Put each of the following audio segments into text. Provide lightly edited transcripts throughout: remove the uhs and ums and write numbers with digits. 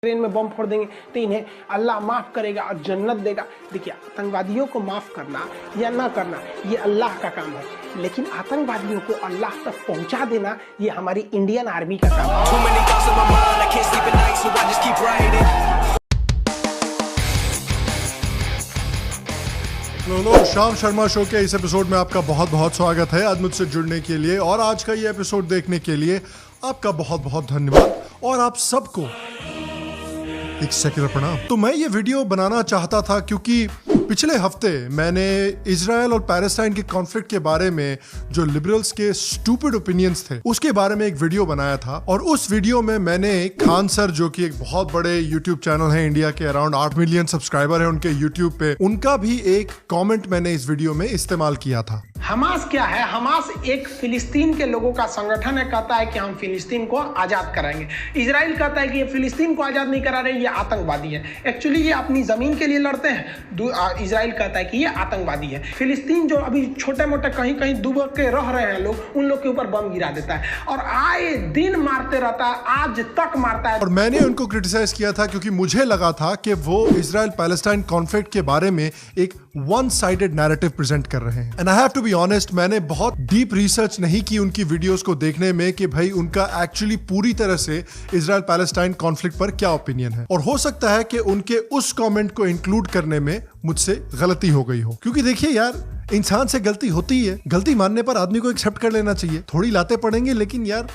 Train में बम फोड़ देंगे तो इन्हें अल्लाह माफ करेगा और जन्नत देगा। देखिए, आतंकवादियों को माफ करना या ना करना ये अल्लाह का काम है, लेकिन आतंकवादियों को अल्लाह तक पहुंचा देना ये हमारी इंडियन आर्मी का काम है। लोग श्याम शर्मा शो के इस एपिसोड में आपका बहुत बहुत स्वागत है। आज मुझसे जुड़ने के लिए और आज का ये एपिसोड देखने के लिए आपका बहुत बहुत धन्यवाद और आप सबको एक सेकंड प्रणाम। तो मैं ये वीडियो बनाना चाहता था क्योंकि पिछले हफ्ते मैंने इजराइल और पैलेस्टाइन के कॉन्फ्लिक्ट के बारे में जो लिबरल्स के स्टूपिड ओपिनियंस थे उसके बारे में एक वीडियो बनाया था। और उस वीडियो में मैंने खान सर, जो कि एक बहुत बड़े यूट्यूब चैनल है, इंडिया के अराउंड 8 मिलियन सब्सक्राइबर है उनके यूट्यूब पे, उनका भी एक कॉमेंट मैंने इस वीडियो में इस्तेमाल किया था। हमास क्या है? हमास एक फिलिस्तीन के लोगों का संगठन है, कहता है कि हम फिलिस्तीन को आजाद कराएंगे। इजराइल कहता है कि ये फिलिस्तीन को आजाद नहीं करा रहे, ये आतंकवादी है। एक्चुअली ये अपनी जमीन के लिए लड़ते हैं। इजराइल कहता है कि ये आतंकवादी है। फिलिस्तीन जो अभी छोटे मोटे कहीं कहीं डूब के रह रहे हैं लोग, उन लोग के ऊपर बम गिरा देता है और आए दिन मारते रहता है, आज तक मारता है। और मैंने उनको क्रिटिसाइज किया था क्योंकि मुझे लगा था कि वो इजराइल पैलेस्टाइन कॉन्फ्लिक्ट के बारे में एक वन साइडेड नैरेटिव प्रेजेंट कर रहे हैं। And I have to be honest, मैंने बहुत डीप रिसर्च नहीं की उनकी वीडियोस को देखने में कि भाई उनका एक्चुअली पूरी तरह से इजराइल पैलेस्टाइन कॉन्फ्लिक्ट पर क्या ओपिनियन है। और हो सकता है कि उनके उस कमेंट को इंक्लूड करने में मुझसे गलती हो गई हो, क्योंकि देखिए यार, इंसान से गलती होती है, गलती मानने पर आदमी को एक्सेप्ट कर लेना चाहिए। थोड़ी लाते पड़ेंगे, लेकिन यार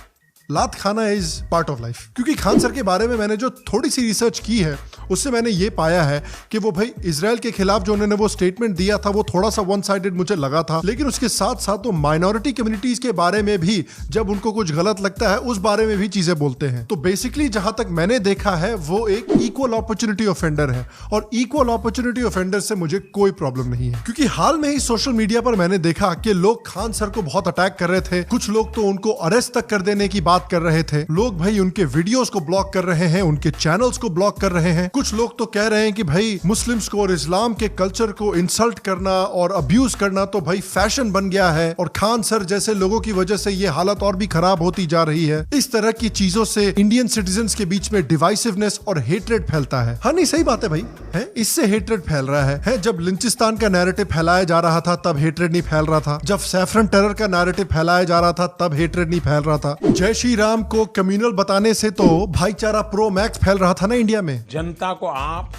लात खाना इज पार्ट ऑफ लाइफ। क्योंकि खान सर के बारे में मैंने जो थोड़ी सी रिसर्च की है उससे मैंने ये पाया है कि वो भाई इजराइल के खिलाफ जो उन्होंने वो स्टेटमेंट दिया था वो थोड़ा सा वन साइडेड मुझे लगा था, लेकिन उसके साथ साथ वो माइनॉरिटी कम्युनिटीज के बारे में भी जब उनको कुछ गलत लगता है उस बारे में भी चीजें बोलते हैं। तो बेसिकली जहां तक मैंने देखा है वो एक इक्वल अपॉर्चुनिटी ऑफेंडर है और इक्वल अपॉर्चुनिटी ऑफेंडर से मुझे कोई प्रॉब्लम नहीं है। क्योंकि हाल में ही सोशल मीडिया पर मैंने देखा कि लोग खान सर को बहुत अटैक कर रहे थे, कुछ लोग तो उनको अरेस्ट तक कर देने की बात कर रहे थे, लोग भाई उनके वीडियोस को ब्लॉक कर रहे हैं, उनके चैनल्स को ब्लॉक कर रहे हैं, कुछ लोग तो कह रहे हैं कि भाई मुस्लिम्स को और इस्लाम के कल्चर को इंसल्ट करना और अब्यूज करना तो भाई फैशन बन गया है और खान सर जैसे लोगों की वजह से ये हालत और भी खराब होती जा रही है। इस तरह की चीजों से इंडियन सिटीजन्स के बीच में डिवाइसिवनेस और हेट्रेड फैलता है। हाँ नहीं, सही बात है भाई, है इससे हेट्रेड फैल रहा है। जब लिंचिस्तान का नैरेटिव फैलाया जा रहा था तब हेट्रेड नहीं फैल रहा था, जब सैफरन टेरर का नैरेटिव फैलाया जा रहा था तब हेट्रेड नहीं फैल रहा था, जय श्री राम को कम्युनल बताने से तो भाईचारा प्रो मैक्स फैल रहा था ना इंडिया में। जनता को आप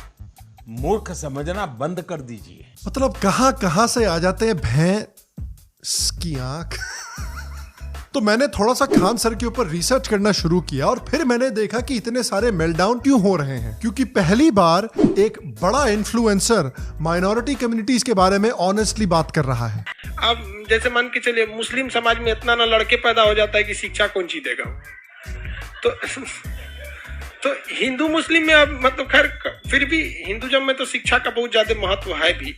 मूर्ख समझना बंद कर दीजिए। मतलब कहां कहां से आ जाते हैं भैंस की आंख। तो मैंने थोड़ा सा खान सर के ऊपर रिसर्च करना शुरू किया और फिर मैंने देखा कि इतने सारे मेल्टडाउन क्यों हो रहे हैं। क्योंकि पहली बार एक बड़ा इन्फ्लुएंसर माइनॉरिटी कम्युनिटीज के बारे में ऑनेस्टली बात कर रहा है। अब जैसे मान के चलिए, मुस्लिम समाज में इतना ना लड़के पैदा हो जाता है कि शिक्षा कौन सी देगा। तो हिंदू मुस्लिम में अब मतलब खैर फिर भी हिंदुज़म में तो शिक्षा का बहुत ज्यादा महत्व है भी,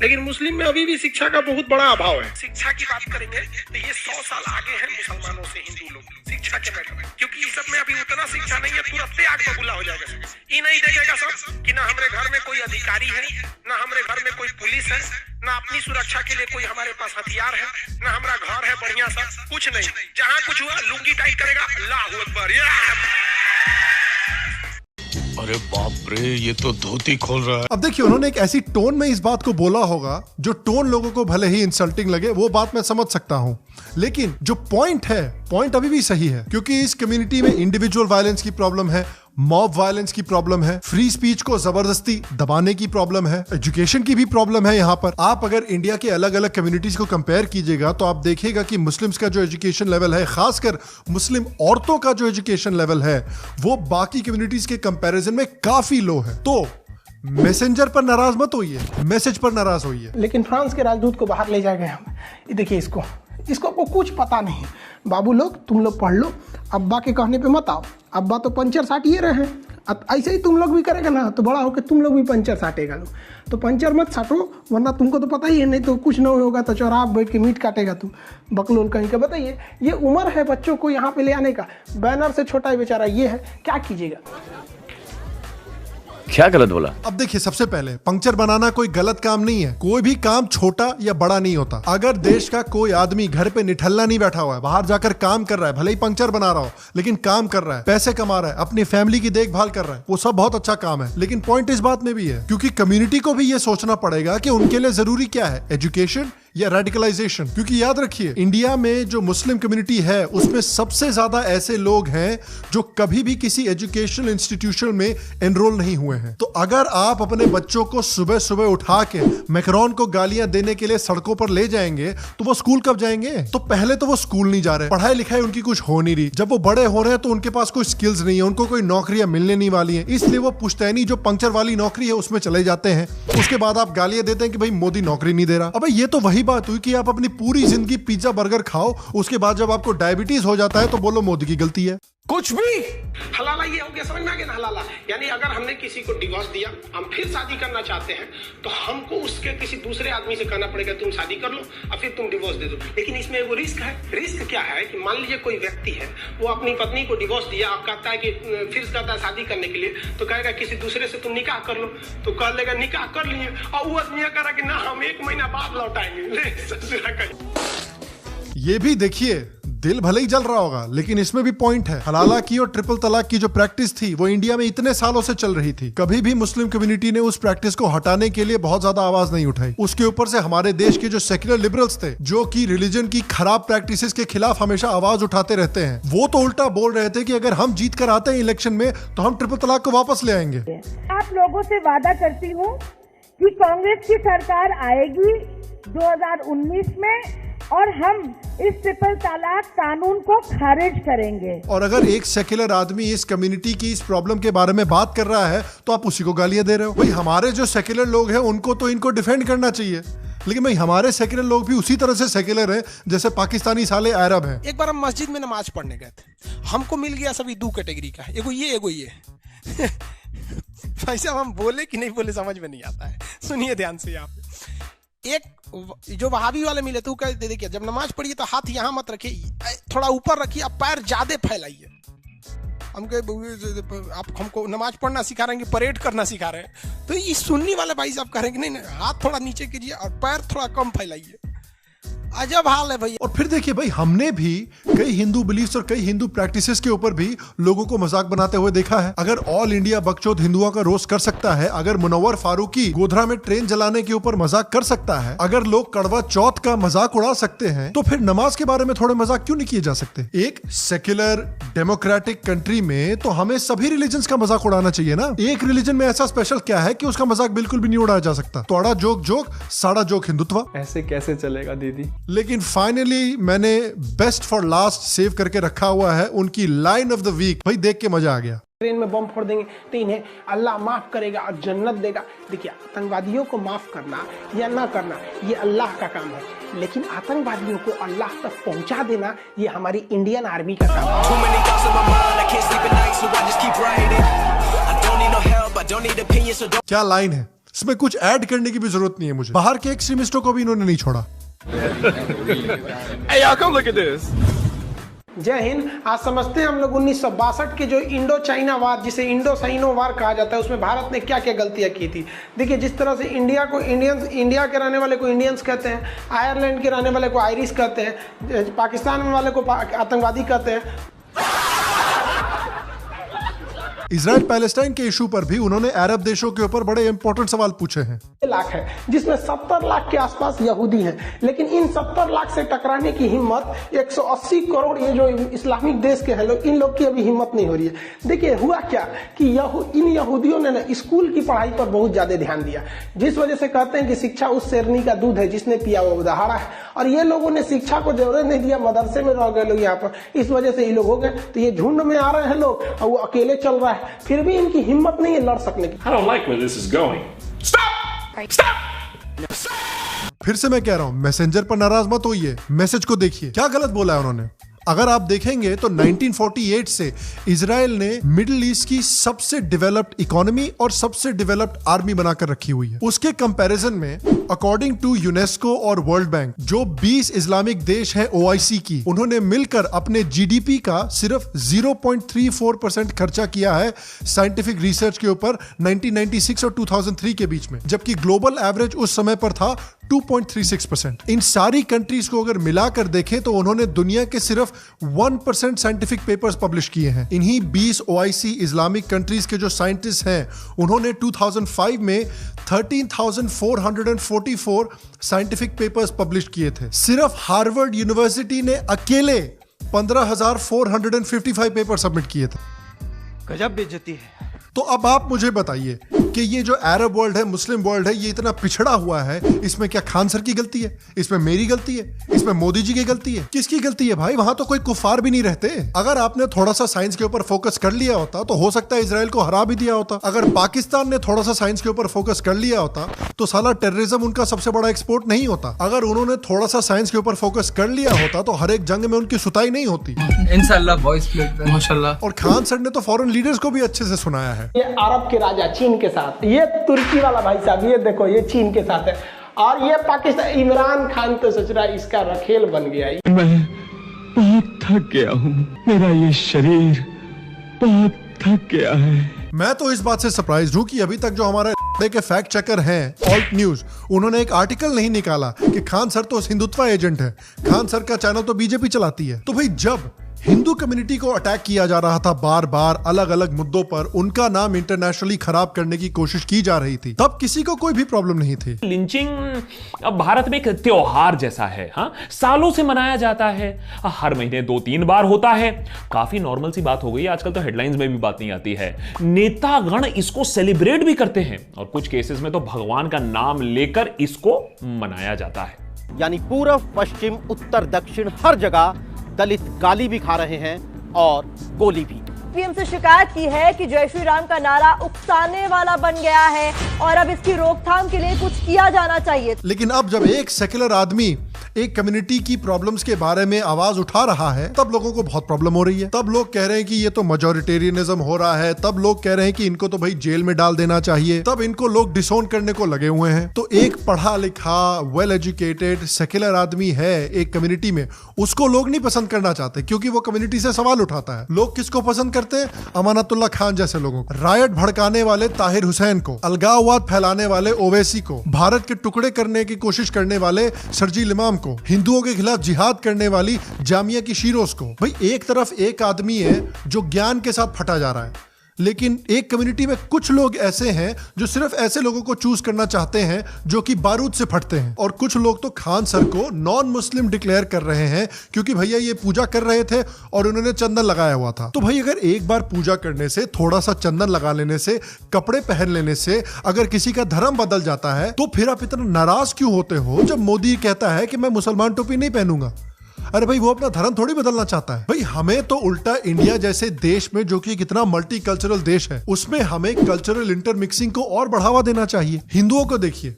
लेकिन मुस्लिम में अभी भी शिक्षा का बहुत बड़ा अभाव है। शिक्षा की बात करेंगे तो ये 100 साल आगे है मुसलमानों से हिंदू लोग शिक्षा के मैटर में, क्योंकि इस सब में अभी उतना शिक्षा नहीं है। तुरंत आग बबूला हो जाएगा। ये नहीं देखेगा सब कि ना हमारे घर में कोई अधिकारी है, ना हमारे घर में कोई पुलिस है, ना अपनी सुरक्षा के लिए कोई हमारे पास हथियार है, ना हमारा घर है बढ़िया सा, कुछ नहीं। जहाँ कुछ हुआ लुंगी टाइट करेगा, अल्लाहू अकबर। अरे बाप रे, ये तो धोती खोल रहा है। अब देखिए, उन्होंने एक ऐसी टोन में इस बात को बोला होगा जो टोन लोगों को भले ही इंसल्टिंग लगे, वो बात मैं समझ सकता हूं, लेकिन जो पॉइंट है, पॉइंट अभी भी सही है। क्योंकि इस कम्युनिटी में इंडिविजुअल वायलेंस की प्रॉब्लम है, मॉब वायलेंस की प्रॉब्लम है, फ्री स्पीच को जबरदस्ती दबाने की प्रॉब्लम है, एजुकेशन की भी प्रॉब्लम है। यहाँ पर आप अगर इंडिया के अलग अलग कम्युनिटीज को कंपेयर कीजिएगा तो आप देखिएगा कि मुस्लिम्स का जो एजुकेशन लेवल है, खासकर मुस्लिम औरतों का जो एजुकेशन लेवल है, वो बाकी कम्युनिटीज के कंपैरिजन में काफी लो है। तो मैसेंजर पर नाराज मत होइए, मैसेज पर नाराज होइए। लेकिन फ्रांस के राजदूत को बाहर ले जाए गए हम। देखिए, इसको कुछ पता नहीं। बाबू लोग, तुम लोग पढ़ लो, अब्बा के कहने पे मत आओ। अब्बा तो पंचर साटिए रहे हैं, ऐसे ही तुम लोग भी करेगा ना तो बड़ा होकर तुम लोग भी पंचर साटेगा लो। तो पंचर मत साटो, वरना तुमको तो पता ही है, नहीं तो कुछ नहीं होगा तो चौराहा बैठ के मीट काटेगा तुम, बकलोल कहीं का। बताइए, ये उम्र है बच्चों को यहाँ पे ले आने का। बैनर से छोटा ही बेचारा ये है, क्या कीजिएगा। क्या गलत बोला? अब देखिए, सबसे पहले पंक्चर बनाना कोई गलत काम नहीं है। कोई भी काम छोटा या बड़ा नहीं होता। अगर देश का कोई आदमी घर पे निठल्ला नहीं बैठा हुआ है, बाहर जाकर काम कर रहा है, भले ही पंक्चर बना रहा हो लेकिन काम कर रहा है, पैसे कमा रहा है, अपनी फैमिली की देखभाल कर रहा है, वो सब बहुत अच्छा काम है। लेकिन पॉइंट इस बात में भी है, क्योंकि कम्युनिटी को भी ये सोचना पड़ेगा कि उनके लिए जरूरी क्या है, एजुकेशन या रेडिकलाइजेशन। क्योंकि याद रखिए, इंडिया में जो मुस्लिम कम्युनिटी है उसमें सबसे ज्यादा ऐसे लोग हैं जो कभी भी किसी एजुकेशनल इंस्टीट्यूशन में एनरोल नहीं हुए हैं। तो अगर आप अपने बच्चों को सुबह सुबह उठा के मैक्रोन को गालियां देने के लिए सड़कों पर ले जाएंगे तो वो स्कूल कब जाएंगे? तो पहले तो वो स्कूल नहीं जा रहे, पढ़ाई लिखाई उनकी कुछ हो नहीं रही। जब वो बड़े हो रहे हैं तो उनके पास कोई स्किल्स नहीं है, उनको कोई नौकरियां मिलने नहीं वाली हैं, इसलिए वो पुश्तैनी जो पंक्चर वाली नौकरी है उसमें चले जाते हैं। उसके बाद आप गालियां देते हैं कि भाई मोदी नौकरी नहीं दे रहा। अबे ये तो वही बात हुई कि आप अपनी पूरी जिंदगी पिज्जा बर्गर खाओ, उसके बाद जब आपको डायबिटीज हो जाता है तो बोलो मोदी की गलती है। कुछ भी हलाला ये हो गया, समझ में आ गया ना? हलाला यानी अगर हमने किसी को डिवोर्स दिया, हम फिर शादी करना चाहते हैं तो हमको उसके किसी दूसरे आदमी से कहना पड़ेगा तुम शादी कर लो और फिर तुम डिवोर्स दे दो। लेकिन इसमें वो रिस्क है। रिस्क क्या है कि मान लीजिए कोई व्यक्ति है, वो अपनी पत्नी को डिवोर्स दिया, आप कहता है कि फिर कहता है शादी करने के लिए, तो कहेगा किसी दूसरे से तुम निकाह कर लो, तो कह लेगा निकाह कर लिए और वो आदमी कह रहा कि ना हम 1 महीना बाद लौटाएंगे। ये भी देखिए, दिल भले ही जल रहा होगा लेकिन इसमें भी पॉइंट है। हलाला की और ट्रिपल तलाक की जो प्रैक्टिस थी वो इंडिया में इतने सालों से चल रही थी। कभी भी मुस्लिम कम्युनिटी ने उस प्रैक्टिस को हटाने के लिए बहुत ज्यादा आवाज नहीं उठाई। उसके ऊपर से हमारे देश के जो सेक्युलर लिबरल्स थे, जो कि रिलीजन की खराब प्रैक्टिसेस के खिलाफ हमेशा आवाज उठाते रहते हैं, वो तो उल्टा बोल रहे थे कि अगर हम जीत कर आते हैं इलेक्शन में तो हम ट्रिपल तलाक को वापस ले आएंगे। आप लोगों से वादा करती हूँ कि कांग्रेस की सरकार आएगी 2019 में और हम इस ट्रिपल तलाक कानून को खारिज करेंगे। और अगर एक सेक्युलर आदमी इस कम्युनिटी की इस प्रॉब्लम के बारे में बात कर रहा है तो आप उसी को गालियां दे रहे हो। भाई हमारे जो सेक्युलर लोग हैं उनको तो इनको डिफेंड करना चाहिए, लेकिन भाई हमारे सेक्युलर लोग भी उसी तरह से सेक्युलर हैं जैसे पाकिस्तानी साले अरब हैं। एक बार हम मस्जिद में नमाज पढ़ने गए थे, हमको मिल गया सभी 2 कैटेगरी का, एगो ये भाई साहब हम बोले कि नहीं बोले समझ में नहीं आता है। सुनिए ध्यान से। आप एक जो वहाबी वाले मिले तो कह दे देखिए, जब नमाज पढ़िए तो हाथ यहाँ मत रखिए, थोड़ा ऊपर रखिए, आप पैर ज्यादा फैलाइए। आप हमको नमाज पढ़ना सिखा रहे हैं कि परेड करना सिखा रहे हैं? तो ये सुन्नी वाले भाई साहब कह रहे हैं कि नहीं, हाथ थोड़ा नीचे कीजिए और पैर थोड़ा कम फैलाइए। अजब हाल है भैया। और फिर देखिए भाई, हमने भी कई हिंदू बिलीफ्स और कई हिंदू प्रैक्टिसेस के ऊपर भी लोगों को मजाक बनाते हुए देखा है। अगर ऑल इंडिया बकचोद हिंदुओं का रोस्ट कर सकता है, अगर मुनव्वर फारूकी गोधरा में ट्रेन जलाने के ऊपर मजाक कर सकता है, अगर लोग कड़वा चौथ का मजाक उड़ा सकते हैं, तो फिर नमाज के बारे में थोड़े मजाक क्यों नहीं किए जा सकते? एक सेक्युलर डेमोक्रेटिक कंट्री में तो हमें सभी रिलीजन्स का मजाक उड़ाना चाहिए ना। एक रिलीजन में ऐसा स्पेशल क्या है कि उसका मजाक बिल्कुल भी नहीं उड़ाया जा सकता? तोड़ा जोक जोक, साड़ा जोक हिंदुत्व। ऐसे कैसे चलेगा दीदी? लेकिन फाइनली मैंने बेस्ट फॉर लास्ट सेव करके रखा हुआ है उनकी लाइन ऑफ द वीक। भाई देख के मजा आ गया। ट्रेन में बम फोड़ देंगे तो इन्हें अल्लाह माफ करेगा और जन्नत देगा। देखिए, आतंकवादियों को माफ करना या ना करना ये अल्लाह का काम है, लेकिन आतंकवादियों को अल्लाह तक पहुंचा देना ये हमारी इंडियन आर्मी का काम है। क्या लाइन है, इसमें कुछ ऐड करने की भी जरूरत नहीं है मुझे। बाहर के एक्सट्रीमिस्टों को भी इन्होंने नहीं छोड़ा। Hey y'all, come look at this. जय हिंद। आज समझते हैं हम लोग 1962 के जो इंडो चाइना वार, जिसे इंडो साइनो वार कहा जाता है, उसमें भारत ने क्या क्या गलतियां की थी। देखिए, जिस तरह से इंडिया को इंडिया के रहने वाले को इंडियंस कहते हैं, आयरलैंड के रहने वाले को आयरिश कहते हैं, पाकिस्तान वाले को आतंकवादी कहते हैं। इजराइल पैलेस्टाइन के इशू पर भी उन्होंने अरब देशों के ऊपर बड़े इंपॉर्टेंट सवाल पूछे हैं। लाख है जिसमें 70 लाख के आसपास यहूदी हैं, लेकिन इन 70 लाख से टकराने की हिम्मत 180 करोड़ ये जो इस्लामिक देश के हैं लोग, इन लोग की अभी हिम्मत नहीं हो रही है। देखिए, हुआ क्या कि इन यहूदियों ने ना स्कूल की पढ़ाई पर बहुत ज्यादा ध्यान दिया, जिस वजह से कहते हैं कि शिक्षा उस शेरनी का दूध है जिसने पिया वो दहाड़ा है। और ये लोगों ने शिक्षा को जरूरत नहीं दिया, मदरसे में रह गए लोग यहाँ पर, इस वजह से ये लोग हो गए। तो ये झुंड में आ रहे हैं लोग और वो अकेले चल रहा है, फिर भी इनकी हिम्मत नहीं है लड़ सकने की। I don't like where this is going. फिर से मैं कह रहा हूं, मैसेंजर पर नाराज मत होइए, मैसेज को देखिए। क्या गलत बोला है उन्होंने? अगर आप देखेंगे तो 1948 से इजराइल ने मिडिल ईस्ट की सबसे डेवलप्ड इकोनॉमी और सबसे डेवलप्ड आर्मी बनाकर रखी हुई है। उसके कंपैरिजन में अकॉर्डिंग टू यूनेस्को और वर्ल्ड बैंक, जो 20 इस्लामिक देश हैं OIC की, उन्होंने मिलकर अपने GDP का सिर्फ 0.34% खर्चा किया है साइंटिफिक रिसर्च के ऊपर 1996 और 2003 के बीच में, जबकि ग्लोबल एवरेज उस समय पर था 2.36%। इन सारी कंट्रीज को अगर मिलाकर देखें तो उन्होंने दुनिया के सिर्फ 1% साइंटिफिक पेपर्स पब्लिश किए हैं। इन्हीं 20 OIC इस्लामिक कंट्रीज के जो साइंटिस्ट हैं, उन्होंने 2005 में 13,444 साइंटिफिक पेपर्स पब्लिश किए थे। सिर्फ हार्वर्ड यूनिवर्सिटी ने अकेले 15,455 पेपर सबमिट किए थे। गजब बेइज्जती है। तो अब आप मुझे बताइए कि ये जो अरब वर्ल्ड है, मुस्लिम वर्ल्ड है, ये इतना पिछड़ा हुआ है, इसमें क्या खान सर की गलती है? इसमें मेरी गलती है? इसमें मोदी जी की गलती है? किसकी गलती है भाई? वहां तो कोई कुफार भी नहीं रहते। अगर आपने थोड़ा सा साइंस के ऊपर फोकस कर लिया होता तो हो सकता है इजराइल को हरा भी दिया होता। अगर पाकिस्तान ने थोड़ा सा साइंस के ऊपर फोकस कर लिया होता तो साला टेररिज्म उनका सबसे बड़ा एक्सपोर्ट नहीं होता। अगर उन्होंने थोड़ा सा साइंस के ऊपर फोकस कर लिया होता तो हर एक जंग में उनकी सुताई नहीं होती। इंशाल्लाह बॉयज प्लेट माशाल्लाह। और खान सर ने तो फॉरेन लीडर्स को भी अच्छे से सुनाया है। ये अरब के राजा चीन के साथ, ये तुर्की वाला भाई साहब, ये देखो ये चीन के साथ है, और ये पाकिस्तान, इमरान खान तो सोच रहा है इसका रखेल बन गया। मैं बहुत थक गया हूँ, मेरा ये शरीर बहुत थक गया है। मैं तो इस बात से सरप्राइज हूं कि अभी तक जो हमारे के फैक्ट चेकर हैं ऑल्ट न्यूज, उन्होंने एक आर्टिकल नहीं निकाला कि खान सर तो हिंदुत्व एजेंट है, खान सर का चैनल तो बीजेपी चलाती है। तो भाई जब हिंदू कम्युनिटी को अटैक किया जा रहा था बार बार अलग अलग मुद्दों पर, उनका नाम इंटरनेशनली खराब करने की कोशिश की जा रही थी, तब किसी को कोई भी प्रॉब्लम नहीं थी। लिंचिंग अब भारत में एक त्योहार जैसा है। हाँ, सालों से मनाया जाता है, हर महीने 2-3 बार होता है। काफी नॉर्मल सी बात हो गई, आजकल तो हेडलाइंस में भी बात नहीं आती है। नेतागण इसको सेलिब्रेट भी करते हैं और कुछ केसेस में तो भगवान का नाम लेकर इसको मनाया जाता है। यानी पूर्व पश्चिम उत्तर दक्षिण हर जगह दलित गाली भी खा रहे हैं और गोली भी। पीएम से शिकायत की है कि जय श्री राम का नारा उकसाने वाला बन गया है और अब इसकी रोकथाम के लिए कुछ किया जाना चाहिए। लेकिन अब जब एक सेक्युलर आदमी एक कम्युनिटी की प्रॉब्लम्स के बारे में आवाज उठा रहा है, तब लोगों को बहुत प्रॉब्लम हो रही है। तब लोग कह रहे हैं कि ये तो मेजॉरिटेरियनिज्म हो रहा है, तब लोग कह रहे हैं कि इनको तो भाई जेल में डाल देना चाहिए, तब इनको लोग डिसोन करने को लगे हुए हैं। तो एक पढ़ा लिखा वेल एजुकेटेड सेक्युलर आदमी है एक कम्युनिटी में, उसको लोग नहीं पसंद करना चाहते क्योंकि वो कम्युनिटी से सवाल उठाता है। लोग किसको पसंद करते हैं? अमानतुल्लाह खान जैसे लोगों को, रायट भड़काने वाले ताहिर हुसैन को, अलगाववाद फैलाने वाले ओवैसी को, भारत के टुकड़े करने की कोशिश करने वाले शर्जील इमाम को, हिंदुओं के खिलाफ जिहाद करने वाली जामिया की शीरोज को। भाई एक तरफ एक आदमी है जो ज्ञान के साथ फटा जा रहा है, लेकिन एक कम्युनिटी में कुछ लोग ऐसे हैं जो सिर्फ ऐसे लोगों को चूज करना चाहते हैं जो कि बारूद से फटते हैं। और कुछ लोग तो खान सर को नॉन मुस्लिम डिक्लेयर कर रहे हैं क्योंकि भैया ये पूजा कर रहे थे और उन्होंने चंदन लगाया हुआ था। तो भाई अगर एक बार पूजा करने से, थोड़ा सा चंदन लगा लेने से, कपड़े पहन लेने से अगर किसी का धर्म बदल जाता है, तो फिर आप इतना नाराज क्यों होते हो जब मोदी कहता है कि मैं मुसलमान टोपी नहीं पहनूंगा? अरे भाई वो अपना धर्म थोड़ी बदलना चाहता है। भाई हमें तो उल्टा इंडिया जैसे देश में, जो कि कितना मल्टी कल्चरल देश है, उसमें हमें कल्चरल इंटरमिक्सिंग को और बढ़ावा देना चाहिए। हिंदुओं को देखिए,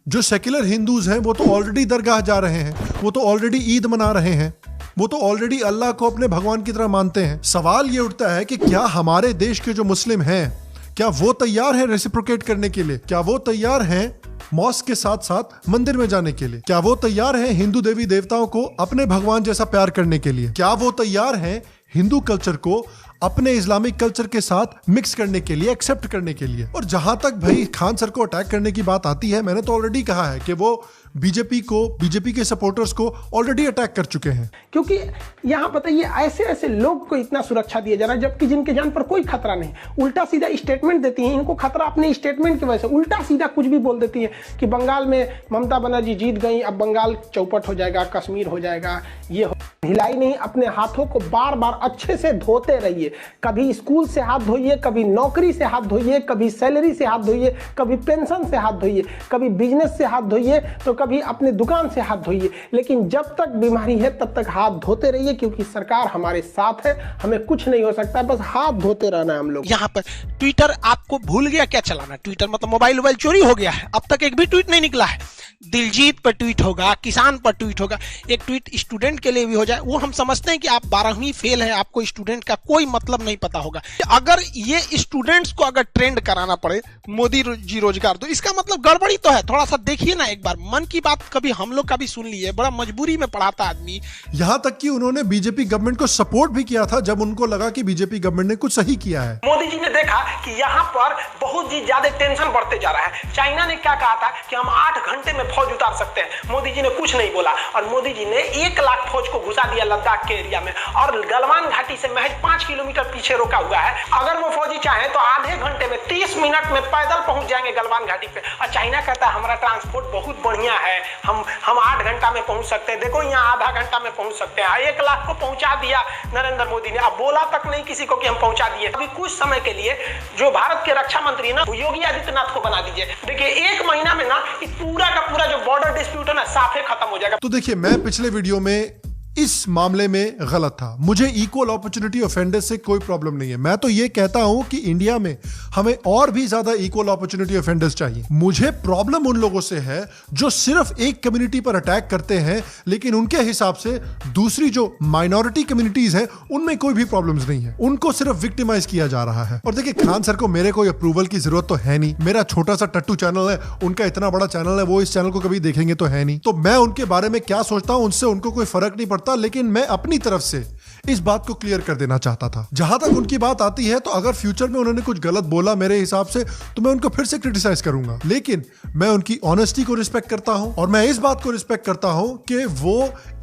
जो सेक्युलर हिंदूज हैं वो तो ऑलरेडी दरगाह जा रहे हैं, वो तो ऑलरेडी ईद मना रहे हैं, वो तो ऑलरेडी अल्लाह को अपने भगवान की तरह मानते हैं। सवाल ये उठता है कि क्या हमारे देश के जो मुस्लिम हैं, क्या वो तैयार हैं रेसिप्रोकेट करने के लिए? क्या वो तैयार हैं मॉस्क के साथ साथ मंदिर में जाने के लिए? क्या वो तैयार हैं हिंदू देवी देवताओं को अपने भगवान जैसा प्यार करने के लिए? क्या वो तैयार हैं हिंदू कल्चर को अपने इस्लामिक कल्चर के साथ मिक्स करने के लिए, एक्सेप्ट करने के लिए? और जहां तक भाई खान सर को अटैक करने की बात आती है, मैंने तो ऑलरेडी कहा है कि वो बीजेपी के सपोर्टर्स को ऑलरेडी अटैक कर चुके हैं। क्योंकि यहाँ पता ये ऐसे ऐसे लोग को इतना सुरक्षा दिया जा रहा है जबकि जिनके जान पर कोई खतरा नहीं। उल्टा सीधा स्टेटमेंट देती हैं, इनको खतरा अपने स्टेटमेंट की वजह से उल्टा सीधा कुछ भी बोल देती है कि बंगाल में ममता बनर्जी जीत गई, अब बंगाल चौपट हो जाएगा, कश्मीर हो जाएगा। ये हिलाई नहीं, अपने हाथों को बार बार अच्छे से धोते रहिए। कभी स्कूल से हाथ धोइए, कभी नौकरी से हाथ धोइए, कभी सैलरी से हाथ धोइए, कभी पेंशन से हाथ धोइए, कभी बिजनेस से हाथ धोइए, तो कभी अपने दुकान से हाथ धोइए, लेकिन जब तक बीमारी है तब तक हाथ धोते रहिए, क्योंकि सरकार हमारे साथ है, हमें कुछ नहीं हो सकता, बस हाथ धोते रहना है हम लोग। यहाँ पर ट्विटर आपको भूल गया क्या चलाना? ट्विटर मतलब मोबाइल चोरी हो गया है, अब तक एक भी ट्वीट नहीं निकला है। दिलजीत पर ट्वीट होगा, किसान पर ट्वीट होगा, एक ट्वीट स्टूडेंट के लिए भी हो जाए। वो हम समझते हैं कि आप 12वीं फेल है, आपको स्टूडेंट का कोई मतलब नहीं पता होगा। अगर ये स्टूडेंट्स को अगर ट्रेंड कराना पड़े मोदी जी रोजगार, तो इसका मतलब गड़बड़ी तो है। थोड़ा सा देखिए ना एक बार, मन की बात कभी हम लोग का भी सुन लिए, बड़ा मजबूरी में पढ़ा था आदमी। यहां तक कि उन्होंने बीजेपी गवर्नमेंट को सपोर्ट भी किया था जब उनको लगा कि बीजेपी गवर्नमेंट ने कुछ सही किया है। मोदी जी ने देखा कि यहाँ पर बहुत ही ज्यादा टेंशन बढ़ते जा रहा है। चाइना ने क्या कहा था कि हम 8 घंटे में फौज उतार सकते हैं, मोदी जी ने कुछ नहीं बोला, और मोदी जी ने 1 लाख फौज को घुसा दिया लद्दाख के एरिया में, और गलवान घाटी से महज 5 किलोमीटर पीछे रोका हुआ है। अगर वो फौजी चाहे तो आधे घंटे में 30 मिनट में पैदल पहुंच जाएंगे गलवान घाटी पे। और चाइना कहता है हमारा ट्रांसपोर्ट बहुत बढ़िया है, हम 8 घंटा में पहुंच सकते हैं, देखो यहाँ आधा घंटा में पहुंच सकते हैं। 1 लाख को पहुंचा दिया नरेंद्र मोदी ने, अब बोला तक नहीं किसी को कि हम पहुंचा दिए। अभी कुछ समय के लिए जो भारत के रक्षा मंत्री ना योगी आदित्यनाथ को बना दीजिए, देखिए 1 महीना में ना पूरा का पूरा जो बॉर्डर डिस्प्यूट है ना साफे खत्म हो जाएगा। तो देखिए, मैं पिछले वीडियो में इस मामले में गलत था। मुझे इक्वल अपॉर्चुनिटी ऑफेंडर्स से कोई प्रॉब्लम नहीं है। मैं तो ये कहता हूं कि इंडिया में हमें और भी ज्यादा इक्वल अपॉर्चुनिटी ऑफेंडर्स चाहिए। मुझे प्रॉब्लम उन लोगों से है जो सिर्फ एक कम्युनिटी पर अटैक करते हैं, लेकिन उनके हिसाब से दूसरी जो माइनॉरिटी कम्युनिटीज हैं उनमें कोई भी प्रॉब्लम्स नहीं है, उनको सिर्फ विक्टिमाइज किया जा रहा है। और देखिए, खान सर को मेरे कोई अप्रूवल की जरूरत तो है नहीं। मेरा छोटा सा टट्टू चैनल है, उनका इतना बड़ा चैनल है, वो इस चैनल को कभी देखेंगे तो है नहीं। तो मैं उनके बारे में क्या सोचता हूं उनसे उनको कोई फर्क नहीं पड़ता, लेकिन मैं अपनी तरफ से इस बात को क्लियर कर देना चाहता था। जहां तक उनकी बात आती है, तो अगर फ्यूचर में उन्होंने कुछ गलत बोला मेरे हिसाब से, तो मैं उनको फिर से क्रिटिसाइज करूंगा, लेकिन मैं उनकी ऑनेस्टी को रिस्पेक्ट करता हूं, और मैं इस बात को रिस्पेक्ट करता हूं कि वो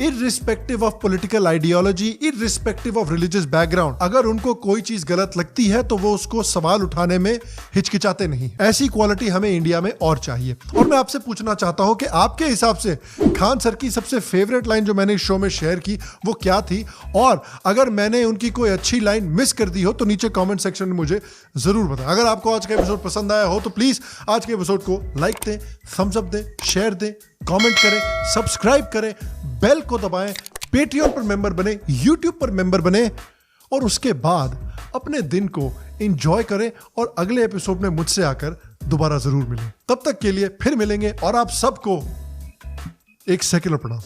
irrespective of political ideology, irrespective of religious background, अगर उनको कोई चीज गलत लगती है तो वो उसको सवाल उठाने में हिचकिचाते नहीं। ऐसी क्वालिटी हमें इंडिया में और चाहिए। और मैं आपसे पूछना चाहता हूं कि आपके हिसाब से खान सर की सबसे फेवरेट लाइन जो मैंने इस शो में शेयर की वो क्या थी, और अगर मैंने उनकी कोई अच्छी लाइन मिस कर दी हो तो नीचे कमेंट सेक्शन में मुझे जरूर बताएं। अगर आपको आज का एपिसोड पसंद आया हो तो प्लीज आज के एपिसोड को लाइक दें, थम्स अप दें, शेयर दें, कमेंट करें, सब्सक्राइब करें, बेल को दबाएं, पेट्रियन पर मेंबर बने, यूट्यूब पर मेंबर बने, और उसके बाद अपने दिन को एंजॉय करें और अगले एपिसोड में मुझसे आकर दोबारा जरूर मिलें। तब तक के लिए फिर मिलेंगे, और आप सबको एक सेक्युलर प्रणाम।